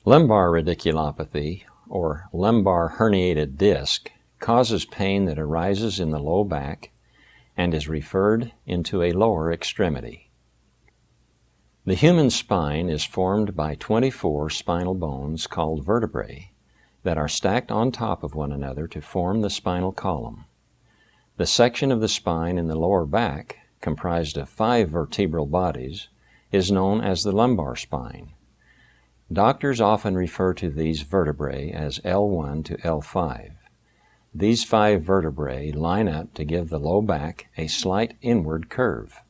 Lumbar radiculopathy, or lumbar herniated disc, causes pain that arises in the low back and is referred into a lower extremity. The human spine is formed by 24 spinal bones called vertebrae that are stacked on top of one another to form the spinal column. The section of the spine in the lower back, comprised of 5 vertebral bodies, is known as the lumbar spine. Doctors often refer to these vertebrae as L1 to L5. These 5 vertebrae line up to give the low back a slight inward curve.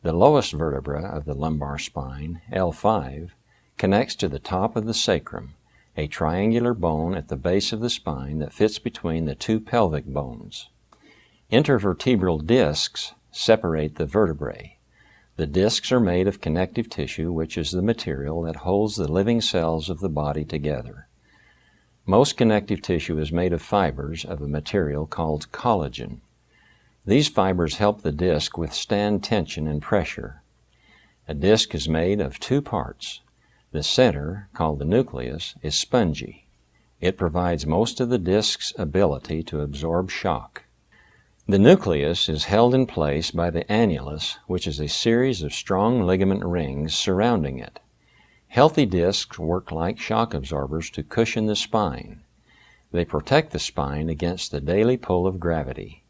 The lowest vertebra of the lumbar spine, L5, connects to the top of the sacrum, a triangular bone at the base of the spine that fits between the 2 pelvic bones. Intervertebral discs separate the vertebrae. The discs are made of connective tissue, which is the material that holds the living cells of the body together. Most connective tissue is made of fibers of a material called collagen. These fibers help the disc withstand tension and pressure. A disc is made of 2 parts. The center, called the nucleus, is spongy. It provides most of the disc's ability to absorb shock. The nucleus is held in place by the annulus, which is a series of strong ligament rings surrounding it. Healthy discs work like shock absorbers to cushion the spine. They protect the spine against the daily pull of gravity.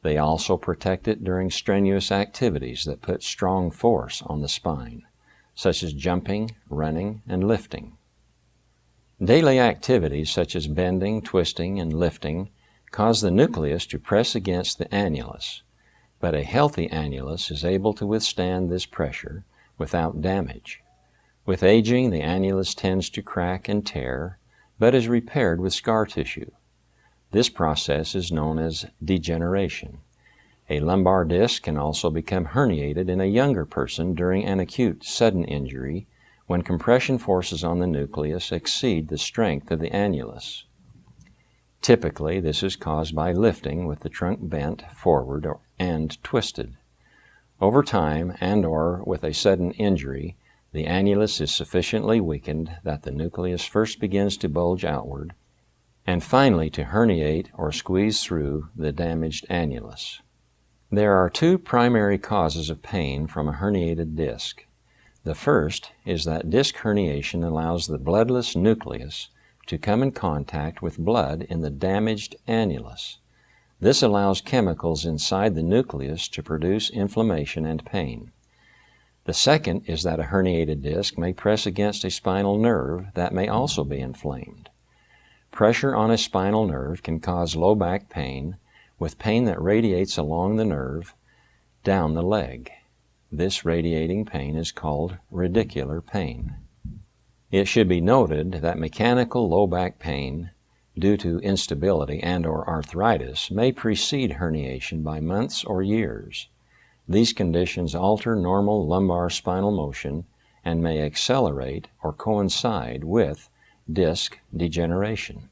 They also protect it during strenuous activities that put strong force on the spine, such as jumping, running, and lifting. Daily activities such as bending, twisting, and lifting cause the nucleus to press against the annulus, but a healthy annulus is able to withstand this pressure without damage. With aging, the annulus tends to crack and tear, but is repaired with scar tissue. This process is known as degeneration. A lumbar disc can also become herniated in a younger person during an acute sudden injury when compression forces on the nucleus exceed the strength of the annulus. Typically, this is caused by lifting with the trunk bent forward and twisted. Over time and/or with a sudden injury, the annulus is sufficiently weakened that the nucleus first begins to bulge outward and finally to herniate or squeeze through the damaged annulus. There are 2 primary causes of pain from a herniated disc. The first is that disc herniation allows the bloodless nucleus to come in contact with blood in the damaged annulus. This allows chemicals inside the nucleus to produce inflammation and pain. The second is that a herniated disc may press against a spinal nerve that may also be inflamed. Pressure on a spinal nerve can cause low back pain, with pain that radiates along the nerve down the leg. This radiating pain is called radicular pain. It should be noted that mechanical low back pain due to instability and/or arthritis may precede herniation by months or years. These conditions alter normal lumbar spinal motion and may accelerate or coincide with disc degeneration.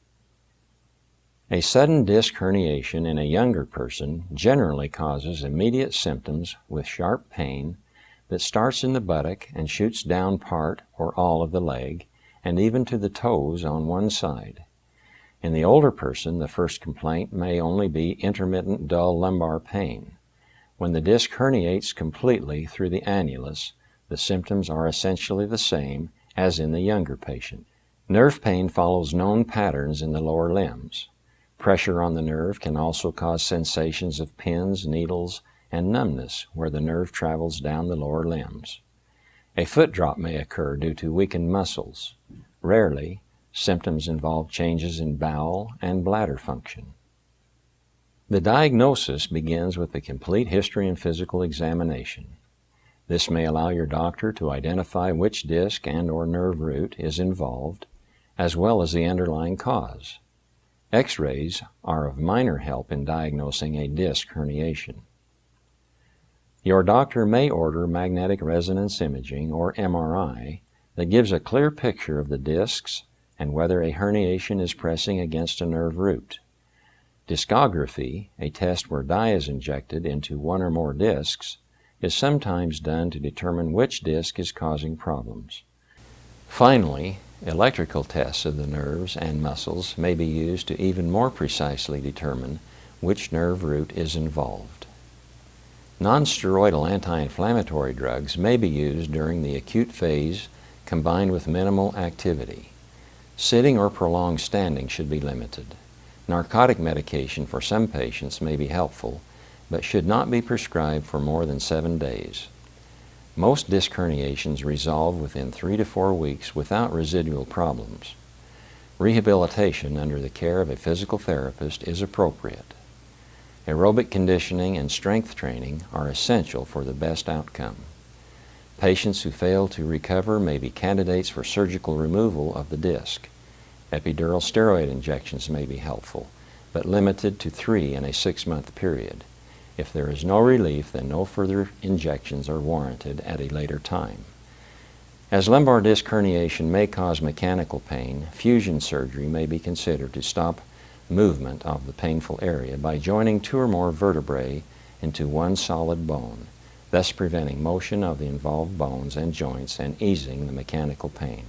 A sudden disc herniation in a younger person generally causes immediate symptoms with sharp pain that starts in the buttock and shoots down part or all of the leg and even to the toes on one side. In the older person, the first complaint may only be intermittent dull lumbar pain. When the disc herniates completely through the annulus, the symptoms are essentially the same as in the younger patient. Nerve pain follows known patterns in the lower limbs. Pressure on the nerve can also cause sensations of pins, needles, and numbness where the nerve travels down the lower limbs. A foot drop may occur due to weakened muscles. Rarely, symptoms involve changes in bowel and bladder function. The diagnosis begins with a complete history and physical examination. This may allow your doctor to identify which disc and/or nerve root is involved, as well as the underlying cause. X-rays are of minor help in diagnosing a disc herniation. Your doctor may order magnetic resonance imaging, or MRI, that gives a clear picture of the discs and whether a herniation is pressing against a nerve root. Discography, a test where dye is injected into one or more discs, is sometimes done to determine which disc is causing problems. Finally, Electrical tests of the nerves and muscles may be used to even more precisely determine which nerve root is involved. Non-steroidal anti-inflammatory drugs may be used during the acute phase combined with minimal activity. Sitting or prolonged standing should be limited. Narcotic medication for some patients may be helpful, but should not be prescribed for more than 7 days. Most disc herniations resolve within 3 to 4 weeks without residual problems. Rehabilitation under the care of a physical therapist is appropriate. Aerobic conditioning and strength training are essential for the best outcome. Patients who fail to recover may be candidates for surgical removal of the disc. Epidural steroid injections may be helpful, but limited to 3 in a 6-month period. If there is no relief, then no further injections are warranted at a later time. As lumbar disc herniation may cause mechanical pain, fusion surgery may be considered to stop movement of the painful area by joining 2 or more vertebrae into one solid bone, thus preventing motion of the involved bones and joints and easing the mechanical pain.